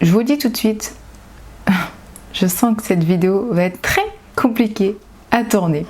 je vous dis tout de suite, je sens que cette vidéo va être très compliquée à tourner.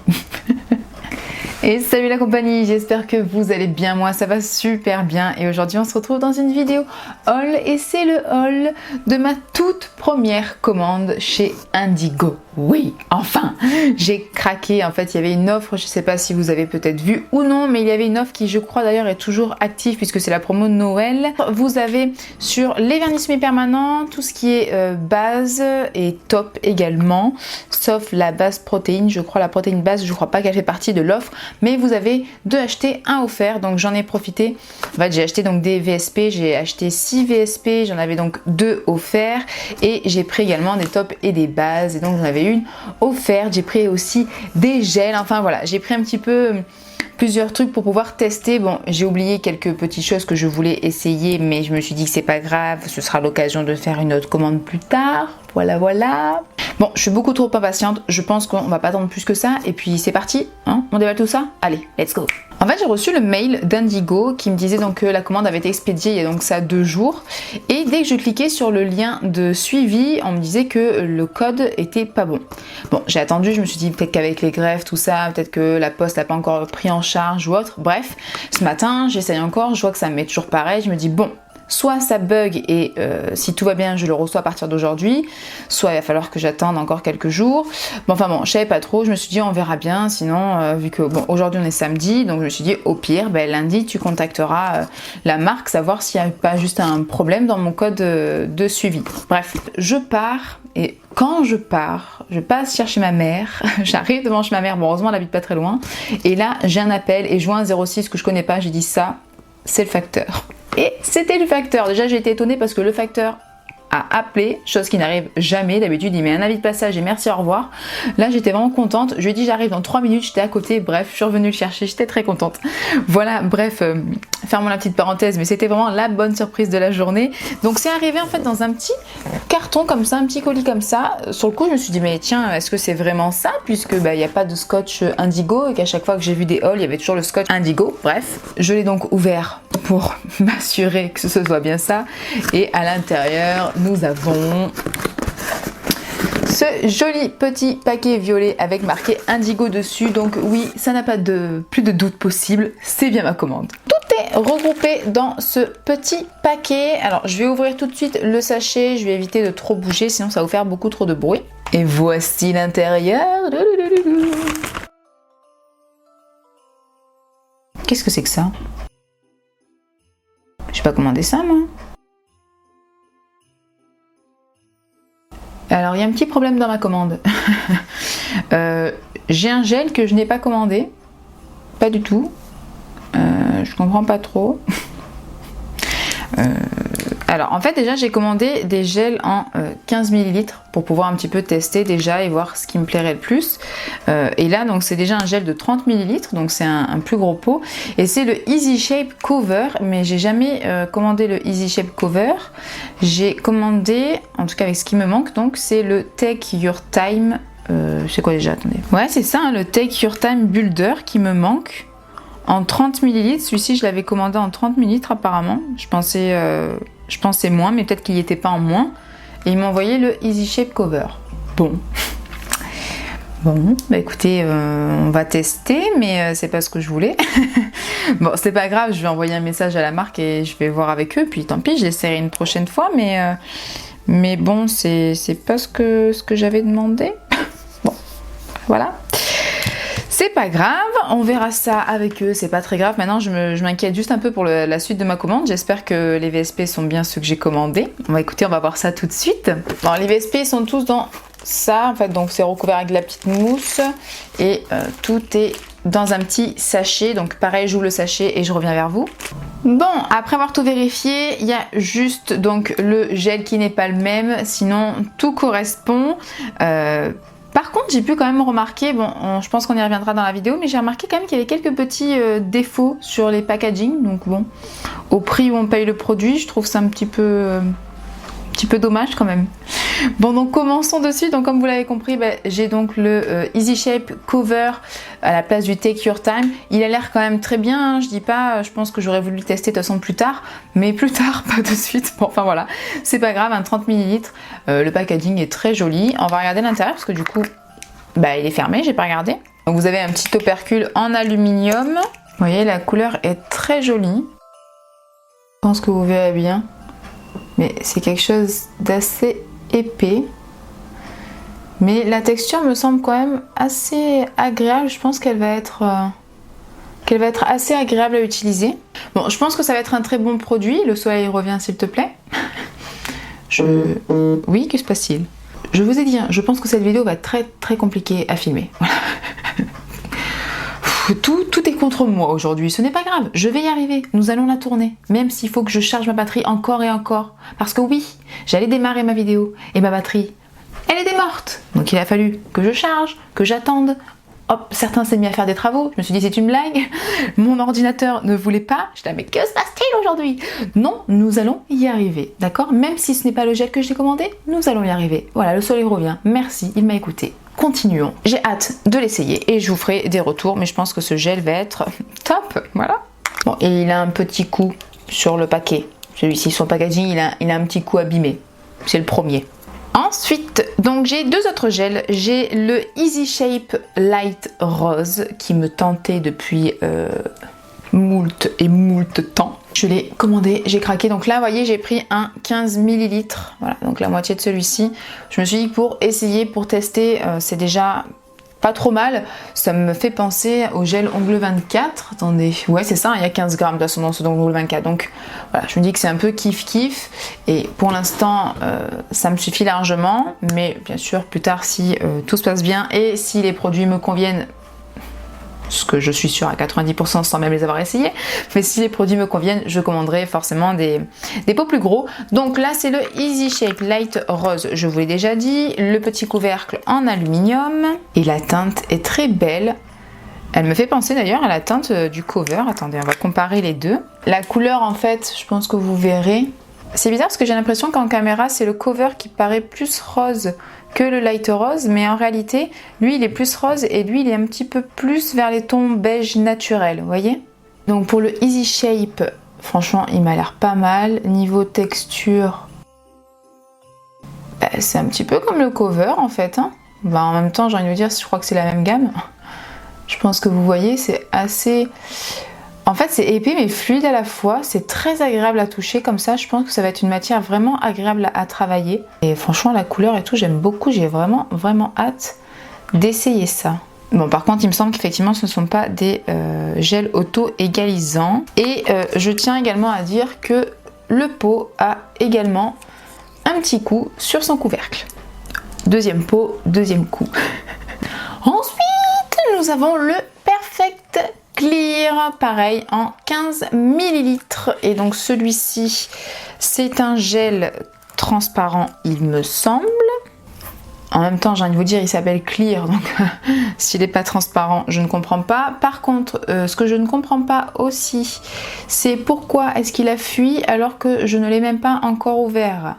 Et salut la compagnie, j'espère que vous allez bien, moi ça va super bien et aujourd'hui on se retrouve dans une vidéo haul et c'est le haul de ma toute première commande chez Indigo. Oui, enfin, j'ai craqué, en fait il y avait une offre, je sais pas si vous avez peut-être vu ou non, mais il y avait une offre qui je crois d'ailleurs est toujours active puisque c'est la promo de Noël. Vous avez sur les vernis semi-permanents, tout ce qui est base et top également, sauf la base protéine, je crois la protéine base, je crois pas qu'elle fait partie de l'offre, mais vous avez 2 achetés, 1 offert, donc j'en ai profité. En fait j'ai acheté donc des VSP, j'ai acheté 6 VSP, j'en avais donc 2 offerts et j'ai pris également des tops et des bases et donc j'en avais une offerte, j'ai pris aussi des gels, enfin voilà, j'ai pris un petit peu plusieurs trucs pour pouvoir tester. Bon, j'ai oublié quelques petites choses que je voulais essayer, mais je me suis dit que c'est pas grave, ce sera l'occasion de faire une autre commande plus tard. Voilà, voilà. Bon, je suis beaucoup trop impatiente, je pense qu'on va pas attendre plus que ça, et puis c'est parti, hein, on déballe tout ça? Allez, let's go! En fait, j'ai reçu le mail d'Indigo qui me disait donc que la commande avait été expédiée il y a donc ça 2 jours, et dès que je cliquais sur le lien de suivi, on me disait que le code était pas bon. Bon, j'ai attendu, je me suis dit peut-être qu'avec les greffes, tout ça, peut-être que la poste n'a pas encore pris en charge ou autre, bref. Ce matin, j'essaye encore, je vois que ça me met toujours pareil, je me dis bon, soit ça bug et si tout va bien je le reçois à partir d'aujourd'hui, soit il va falloir que j'attende encore quelques jours. Bon, enfin bon, je savais pas trop, je me suis dit on verra bien, sinon vu que bon aujourd'hui on est samedi, donc je me suis dit au pire ben, lundi tu contacteras la marque, savoir s'il n'y a pas juste un problème dans mon code de suivi. Bref, je pars et quand je pars, je passe chercher ma mère, j'arrive devant chez ma mère, bon heureusement elle habite pas très loin, et là j'ai un appel et je vois un 06 que je connais pas, j'ai dit ça, c'est le facteur. Et c'était le facteur. Déjà j'ai été étonnée parce que le facteur a appelé, chose qui n'arrive jamais, d'habitude il met un avis de passage et merci au revoir. Là j'étais vraiment contente, je lui ai dit j'arrive dans 3 minutes, j'étais à côté, bref je suis revenue le chercher, j'étais très contente. Voilà, bref, fermons la petite parenthèse, mais c'était vraiment la bonne surprise de la journée. Donc c'est arrivé en fait dans un petit carton comme ça, un petit colis comme ça. Sur le coup je me suis dit mais tiens, est-ce que c'est vraiment ça, puisque bah, il n'y a pas de scotch Indigo et qu'à chaque fois que j'ai vu des hauls il y avait toujours le scotch Indigo. Bref, je l'ai donc ouvert pour m'assurer que ce soit bien ça, et à l'intérieur nous avons ce joli petit paquet violet avec marqué Indigo dessus. Donc oui, ça n'a pas plus de doute possible, c'est bien ma commande. Tout est regroupé dans ce petit paquet. Alors je vais ouvrir tout de suite le sachet, je vais éviter de trop bouger sinon ça va vous faire beaucoup trop de bruit. Et voici l'intérieur. Qu'est-ce que c'est que ça? J'ai pas commandé ça moi. Alors il y a un petit problème dans ma commande. J'ai un gel que je n'ai pas commandé. Pas du tout. Je comprends pas trop. Alors en fait déjà j'ai commandé des gels en 15 ml pour pouvoir un petit peu tester déjà et voir ce qui me plairait le plus. Et là donc c'est déjà un gel de 30 ml, donc c'est un plus gros pot. Et c'est le Easy Shape Cover, mais j'ai jamais commandé le Easy Shape Cover. J'ai commandé, en tout cas avec ce qui me manque, donc c'est le Take Your Time. C'est quoi déjà? Attendez. Ouais c'est ça, hein, le Take Your Time Builder qui me manque. En 30 ml, celui-ci je l'avais commandé en 30 ml apparemment. Je pensais moins, mais peut-être qu'il n'y était pas en moins. Et ils m'ont envoyé le Easy Shape Cover. Bon, bah écoutez, on va tester, mais c'est pas ce que je voulais. Bon, c'est pas grave, je vais envoyer un message à la marque et je vais voir avec eux. Puis tant pis, je l'essaierai une prochaine fois, mais bon, c'est pas ce que j'avais demandé. Bon, voilà. C'est pas grave, on verra ça avec eux, c'est pas très grave. Maintenant je m'inquiète juste un peu pour la suite de ma commande. J'espère que les VSP sont bien ceux que j'ai commandés. On va voir ça tout de suite. Bon, les VSP sont tous dans ça en fait, donc c'est recouvert avec de la petite mousse et tout est dans un petit sachet. Donc pareil, j'ouvre le sachet et je reviens vers vous. Bon, après avoir tout vérifié, il y a juste donc le gel qui n'est pas le même, sinon tout correspond. Par contre, j'ai pu quand même remarquer, bon, je pense qu'on y reviendra dans la vidéo, mais j'ai remarqué quand même qu'il y avait quelques petits défauts sur les packaging. Donc bon, au prix où on paye le produit, je trouve ça un petit peu dommage quand même. Bon, donc commençons dessus. Donc comme vous l'avez compris, j'ai donc le Easy Shape Cover à la place du Take Your Time. Il a l'air quand même très bien, hein, je dis pas, je pense que j'aurais voulu le tester de toute façon plus tard, mais plus tard, pas de suite. Bon, enfin voilà, c'est pas grave, 30 ml. Le packaging est très joli. On va regarder l'intérieur parce que du coup, il est fermé, j'ai pas regardé. Donc vous avez un petit opercule en aluminium. Vous voyez, la couleur est très jolie. Je pense que vous verrez bien. Mais c'est quelque chose d'assez épais. Mais la texture me semble quand même assez agréable. Je pense qu'elle va être assez agréable à utiliser. Bon, je pense que ça va être un très bon produit. Le soleil revient, s'il te plaît. Oui, que se passe-t-il? Je vous ai dit, hein, je pense que cette vidéo va être très très compliquée à filmer. Voilà. Tout est contre moi aujourd'hui, ce n'est pas grave, je vais y arriver, nous allons la tourner, même s'il faut que je charge ma batterie encore et encore, parce que oui, j'allais démarrer ma vidéo, et ma batterie, elle était morte, donc il a fallu que je charge, que j'attende. Hop, certains s'est mis à faire des travaux, je me suis dit c'est une blague, mon ordinateur ne voulait pas, je disais mais que se passe-t-il aujourd'hui? Non, nous allons y arriver, d'accord? Même si ce n'est pas le gel que j'ai commandé, nous allons y arriver. Voilà, le soleil revient, merci, il m'a écouté. Continuons. J'ai hâte de l'essayer et je vous ferai des retours, mais je pense que ce gel va être top, voilà. Bon, et il a un petit coup sur le paquet. Celui-ci, son packaging, il a un petit coup abîmé. C'est le premier. Ensuite, donc j'ai deux autres gels. J'ai le Easy Shape Light Rose qui me tentait depuis moult temps. Je l'ai commandé, j'ai craqué. Donc là, vous voyez, j'ai pris un 15 ml. Voilà, donc la moitié de celui-ci. Je me suis dit pour essayer, pour tester, c'est déjà pas trop mal. Ça me fait penser au gel Ongle 24. Attendez, ouais, c'est ça, il y a 15 grammes de toute façon dans ce Ongle 24. Donc voilà, je me dis que c'est un peu kiff-kiff. Et pour l'instant, ça me suffit largement. Mais bien sûr, plus tard, si tout se passe bien et si les produits me conviennent, ce que je suis sûre à 90% sans même les avoir essayés, mais si les produits me conviennent, je commanderai forcément des pots plus gros. Donc là, c'est le Easy Shape Light Rose, je vous l'ai déjà dit, le petit couvercle en aluminium, et la teinte est très belle. Elle me fait penser d'ailleurs à la teinte du cover. Attendez, on va comparer les deux. La couleur, en fait, je pense que vous verrez. C'est bizarre parce que j'ai l'impression qu'en caméra, c'est le cover qui paraît plus rose que le light rose, mais en réalité, lui, il est plus rose et lui, il est un petit peu plus vers les tons beige naturels, vous voyez? Donc pour le Easy Shape, franchement, il m'a l'air pas mal. Niveau texture, c'est un petit peu comme le cover, en fait. Hein. En même temps, j'ai envie de vous dire, je crois que c'est la même gamme. Je pense que vous voyez, c'est assez... En fait, c'est épais mais fluide à la fois. C'est très agréable à toucher comme ça. Je pense que ça va être une matière vraiment agréable à travailler. Et franchement, la couleur et tout, j'aime beaucoup. J'ai vraiment hâte d'essayer ça. Bon, par contre, il me semble qu'effectivement, ce ne sont pas des gels auto-égalisants. Et je tiens également à dire que le pot a également un petit coup sur son couvercle. Deuxième pot, deuxième coup. Ensuite, nous avons le Perfect Clear, pareil en 15 ml. Et donc celui-ci, c'est un gel transparent, il me semble. En même temps, j'ai envie de vous dire, il s'appelle Clear, donc s'il n'est pas transparent, je ne comprends pas. Par contre, ce que je ne comprends pas aussi, c'est pourquoi est-ce qu'il a fui alors que je ne l'ai même pas encore ouvert.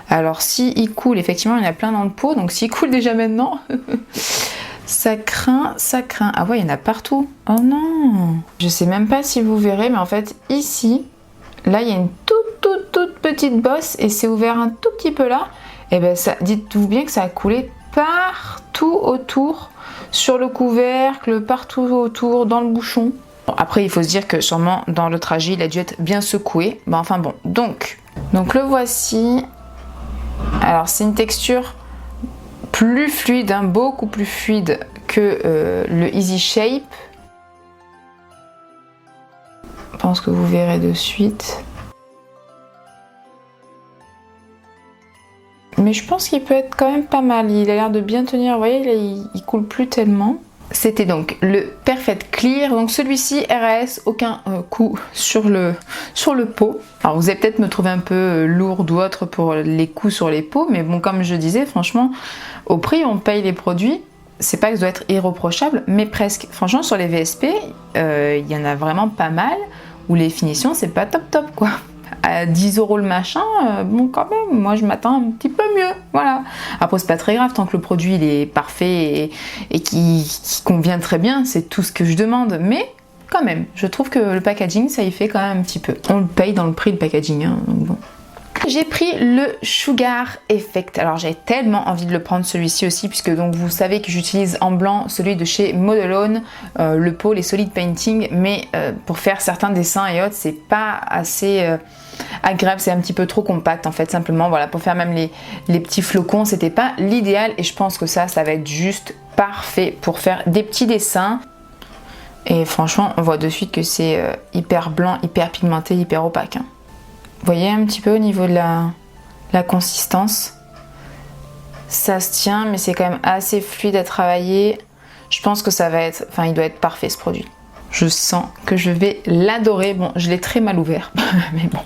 Alors si il coule, effectivement, il y en a plein dans le pot, donc s'il coule déjà maintenant... Ça craint, ça craint. Ah ouais, il y en a partout. Oh non. Je sais même pas si vous verrez, mais en fait, ici, là, il y a une toute petite bosse et c'est ouvert un tout petit peu là. Et ben ça, dites-vous bien que ça a coulé partout autour, sur le couvercle, partout autour, dans le bouchon. Bon, après, il faut se dire que sûrement, dans le trajet, il a dû être bien secoué. Ben, enfin bon, donc le voici. Alors, c'est une texture... plus fluide, hein, beaucoup plus fluide que le Easy Shape. Je pense que vous verrez de suite. Mais je pense qu'il peut être quand même pas mal. Il a l'air de bien tenir. Vous voyez, là, il coule plus tellement. C'était donc le Perfect Clear. Donc celui-ci, RAS, aucun coup sur le pot. Alors vous allez peut-être me trouver un peu lourde ou autre pour les coups sur les pots. Mais bon, comme je disais, franchement, au prix où on paye les produits, c'est pas que ça doit être irréprochable, mais presque. Franchement, sur les VSP, il y en a vraiment pas mal où les finitions, c'est pas top quoi. à 10 € le machin, bon quand même, moi je m'attends un petit peu mieux, voilà. Après c'est pas très grave, tant que le produit il est parfait et qui convient très bien, c'est tout ce que je demande, mais quand même, je trouve que le packaging ça y fait quand même un petit peu. On le paye dans le prix le packaging, hein, donc bon. J'ai pris le Sugar Effect. Alors j'ai tellement envie de le prendre celui-ci aussi, puisque donc vous savez que j'utilise en blanc celui de chez Modelone, le pot, les solid painting, mais pour faire certains dessins et autres, c'est pas assez agréable, c'est un petit peu trop compact en fait, simplement voilà, pour faire même les petits flocons, c'était pas l'idéal, et je pense que ça va être juste parfait pour faire des petits dessins. Et franchement, on voit de suite que c'est hyper blanc, hyper pigmenté, hyper opaque, hein. Vous voyez un petit peu au niveau de la consistance, ça se tient, mais c'est quand même assez fluide à travailler. Je pense que ça va être, enfin il doit être parfait ce produit. Je sens que je vais l'adorer. Bon, je l'ai très mal ouvert, mais bon,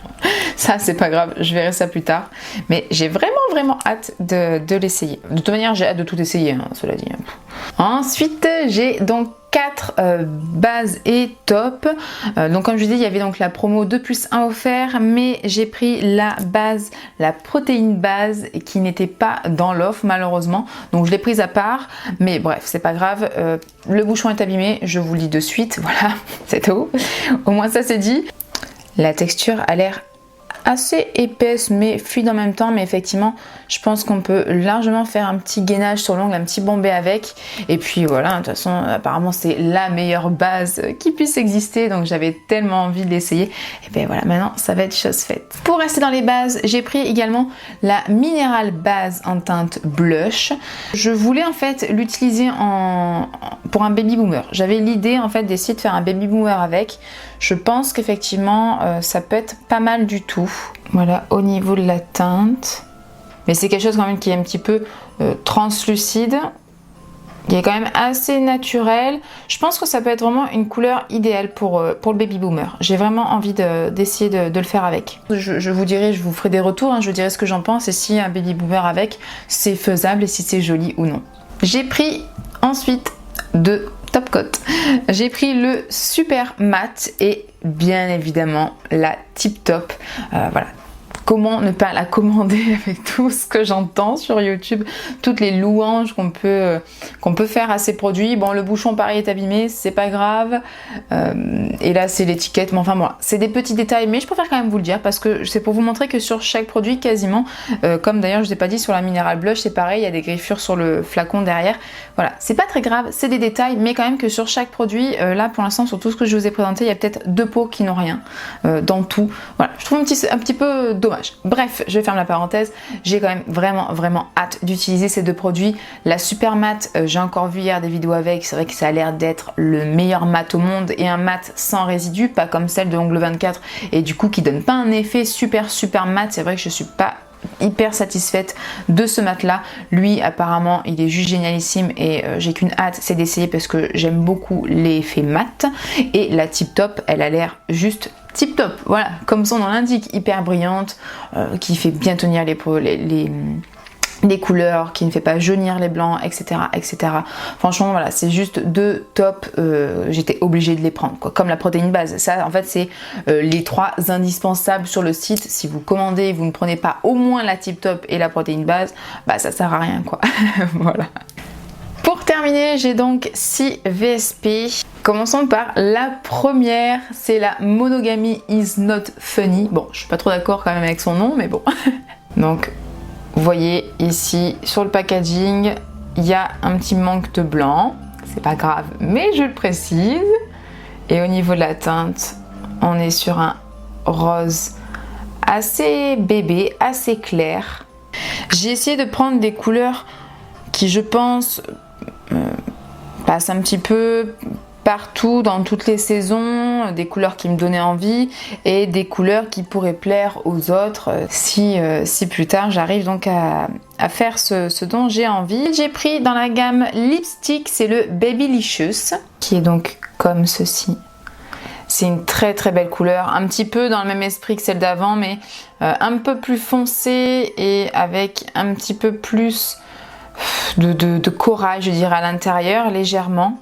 ça c'est pas grave, je verrai ça plus tard. Mais j'ai vraiment hâte de l'essayer. De toute manière, j'ai hâte de tout essayer, hein, cela dit. Ensuite, j'ai donc 4 bases et top. Donc comme je vous dis, il y avait donc la promo 2+1 offert, mais j'ai pris la base, la protéine base qui n'était pas dans l'offre malheureusement. Donc je l'ai prise à part, mais bref, c'est pas grave. Le bouchon est abîmé, je vous le dis de suite, voilà, c'est tout. Au moins ça c'est dit. La texture a l'air assez épaisse mais fluide en même temps, mais effectivement je pense qu'on peut largement faire un petit gainage sur l'ongle, un petit bombé avec, et puis voilà, de toute façon apparemment c'est la meilleure base qui puisse exister, donc j'avais tellement envie de l'essayer, et bien voilà, maintenant ça va être chose faite. Pour rester dans les bases, j'ai pris également la Mineral Base en teinte blush. Je voulais en fait l'utiliser pour un baby boomer, j'avais l'idée en fait d'essayer de faire un baby boomer avec. Je pense qu'effectivement ça peut être pas mal du tout. Voilà au niveau de la teinte, mais c'est quelque chose quand même qui est un petit peu translucide, qui est quand même assez naturel. Je pense que ça peut être vraiment une couleur idéale pour le baby boomer. J'ai vraiment envie d'essayer de le faire avec. Je vous dirai, je vous ferai des retours, hein, je vous dirai ce que j'en pense et si un baby boomer avec c'est faisable et si c'est joli ou non. J'ai pris ensuite de Top Coat. J'ai pris le Super Matte et bien évidemment la Tip Top. Voilà. Comment ne pas la commander avec tout ce que j'entends sur YouTube, toutes les louanges qu'on peut faire à ces produits. Bon, le bouchon pareil est abîmé, c'est pas grave. Et là c'est l'étiquette, mais enfin bon, c'est des petits détails, mais je préfère quand même vous le dire parce que c'est pour vous montrer que sur chaque produit quasiment, comme d'ailleurs je vous ai pas dit sur la Mineral Blush, c'est pareil, il y a des griffures sur le flacon derrière. Voilà, c'est pas très grave, c'est des détails, mais quand même que sur chaque produit, là pour l'instant sur tout ce que je vous ai présenté, il y a peut-être 2 pots qui n'ont rien dans tout. Voilà, je trouve un petit peu dommage. Bref, je ferme la parenthèse, j'ai quand même vraiment hâte d'utiliser ces 2 produits. La Super Matte, j'ai encore vu hier des vidéos avec, c'est vrai que ça a l'air d'être le meilleur mat au monde et un mat sans résidus, pas comme celle de Ongle 24 et du coup qui donne pas un effet super mat. C'est vrai que je suis pas hyper satisfaite de ce mat là. Lui apparemment il est juste génialissime et j'ai qu'une hâte, c'est d'essayer parce que j'aime beaucoup l'effet mat. Et la Tip Top, elle a l'air juste tip top, voilà, comme son nom l'indique, hyper brillante, qui fait bien tenir les couleurs, qui ne fait pas jaunir les blancs, etc. Franchement voilà, c'est juste 2 top, j'étais obligée de les prendre quoi. Comme la protéine base, ça en fait c'est les 3 indispensables sur le site. Si vous commandez et vous ne prenez pas au moins la Tip Top et la protéine base, bah ça sert à rien quoi. Voilà. Pour terminer, j'ai donc 6 VSP. Commençons par la première, c'est la Monogamy is not funny. Bon, je suis pas trop d'accord quand même avec son nom, mais bon. Donc, vous voyez ici sur le packaging, il y a un petit manque de blanc. C'est pas grave, mais je le précise. Et au niveau de la teinte, on est sur un rose assez bébé, assez clair. J'ai essayé de prendre des couleurs qui, je pense, passent un petit peu partout dans toutes les saisons, des couleurs qui me donnaient envie et des couleurs qui pourraient plaire aux autres si plus tard j'arrive donc à faire ce dont j'ai envie. J'ai pris dans la gamme lipstick, c'est le Babylicious qui est donc comme ceci. C'est une très belle couleur, un petit peu dans le même esprit que celle d'avant, mais un peu plus foncée et avec un petit peu plus de corail, je dirais, à l'intérieur, légèrement.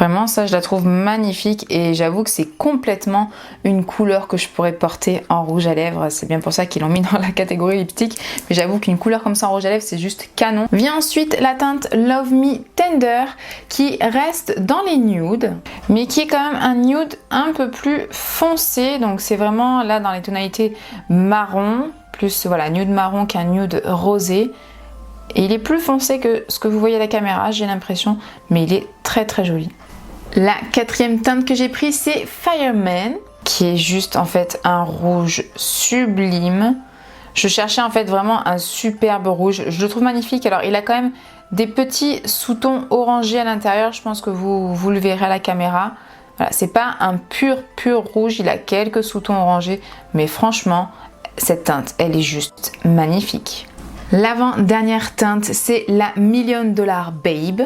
Vraiment, ça, je la trouve magnifique et j'avoue que c'est complètement une couleur que je pourrais porter en rouge à lèvres. C'est bien pour ça qu'ils l'ont mis dans la catégorie lipstick. Mais j'avoue qu'une couleur comme ça en rouge à lèvres, c'est juste canon. Vient ensuite la teinte Love Me Tender qui reste dans les nudes, mais qui est quand même un nude un peu plus foncé. Donc c'est vraiment là dans les tonalités marron, plus voilà, nude marron qu'un nude rosé. Et il est plus foncé que ce que vous voyez à la caméra, j'ai l'impression, mais il est très très joli. La quatrième teinte que j'ai prise, c'est Fireman, qui est juste en fait un rouge sublime. Je cherchais en fait vraiment un superbe rouge, je le trouve magnifique. Alors il a quand même des petits sous-tons orangés à l'intérieur, je pense que vous le verrez à la caméra. Voilà, c'est pas un pur rouge, il a quelques sous-tons orangés, mais franchement, cette teinte, elle est juste magnifique. L'avant-dernière teinte, c'est la Million Dollar Babe,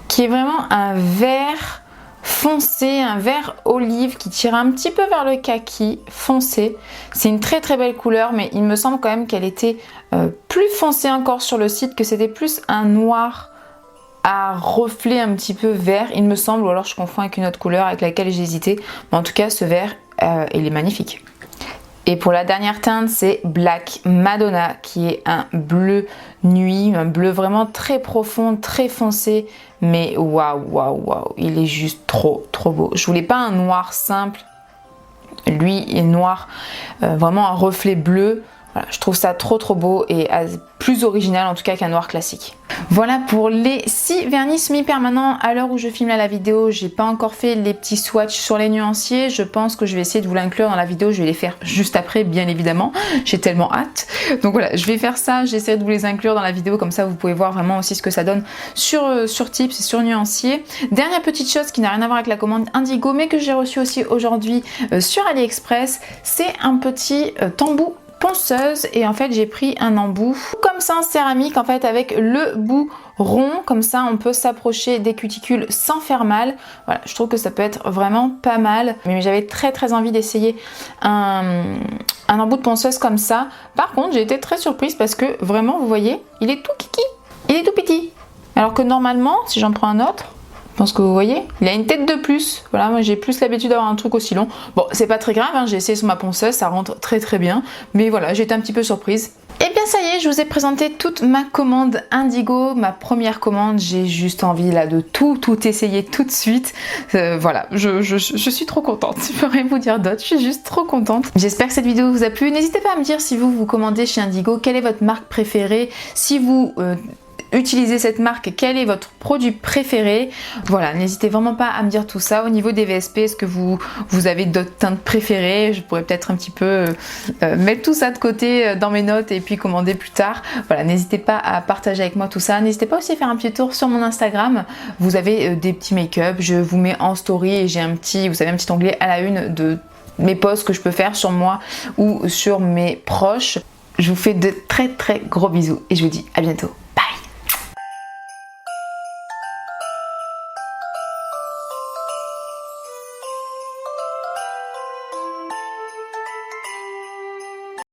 qui est vraiment un vert foncé, un vert olive qui tire un petit peu vers le kaki foncé. C'est une très très belle couleur, mais il me semble quand même qu'elle était plus foncée encore sur le site, que c'était plus un noir à reflet un petit peu vert, il me semble, ou alors je confonds avec une autre couleur avec laquelle j'ai hésité. Mais en tout cas, ce vert, il est magnifique. Et pour la dernière teinte, c'est Black Madonna, qui est un bleu nuit, un bleu vraiment très profond, très foncé. Mais waouh, il est juste trop beau. Je voulais pas un noir simple, lui est noir, vraiment un reflet bleu. Voilà, je trouve ça trop beau et plus original en tout cas qu'un noir classique. Voilà pour les 6 vernis semi-permanents. À l'heure où je filme la vidéo, j'ai pas encore fait les petits swatchs sur les nuanciers. Je pense que je vais essayer de vous l'inclure dans la vidéo. Je vais les faire juste après, bien évidemment. J'ai tellement hâte. Donc voilà, je vais faire ça. J'essaierai de vous les inclure dans la vidéo. Comme ça, vous pouvez voir vraiment aussi ce que ça donne sur Tips et sur nuancier. Dernière petite chose qui n'a rien à voir avec la commande Indigo, mais que j'ai reçue aussi aujourd'hui sur AliExpress. C'est un petit tambour ponceuse, et en fait j'ai pris un embout comme ça en céramique en fait avec le bout rond, comme ça on peut s'approcher des cuticules sans faire mal. Voilà, je trouve que ça peut être vraiment pas mal, mais j'avais très envie d'essayer un embout de ponceuse comme ça. Par contre j'ai été très surprise parce que vraiment vous voyez, il est tout kiki, il est tout petit, alors que normalement si j'en prends un autre, je pense que vous voyez, il a une tête de plus. Voilà, moi j'ai plus l'habitude d'avoir un truc aussi long. Bon, c'est pas très grave, hein, j'ai essayé sur ma ponceuse, ça rentre très bien. Mais voilà, j'ai été un petit peu surprise. Et bien ça y est, je vous ai présenté toute ma commande Indigo, ma première commande. J'ai juste envie là de tout essayer tout de suite. Voilà, je suis trop contente. Je peux rien vous dire d'autre, je suis juste trop contente. J'espère que cette vidéo vous a plu. N'hésitez pas à me dire si vous commandez chez Indigo, quelle est votre marque préférée. Si vous utilisez cette marque, quel est votre produit préféré. Voilà, n'hésitez vraiment pas à me dire tout ça. Au niveau des VSP, est-ce que vous avez d'autres teintes préférées? Je pourrais peut-être un petit peu mettre tout ça de côté dans mes notes et puis commander plus tard. Voilà, n'hésitez pas à partager avec moi tout ça. N'hésitez pas aussi à faire un petit tour sur mon Instagram. Vous avez des petits make-up, je vous mets en story et j'ai un petit, vous savez, un petit onglet à la une de mes posts que je peux faire sur moi ou sur mes proches. Je vous fais de très gros bisous et je vous dis à bientôt.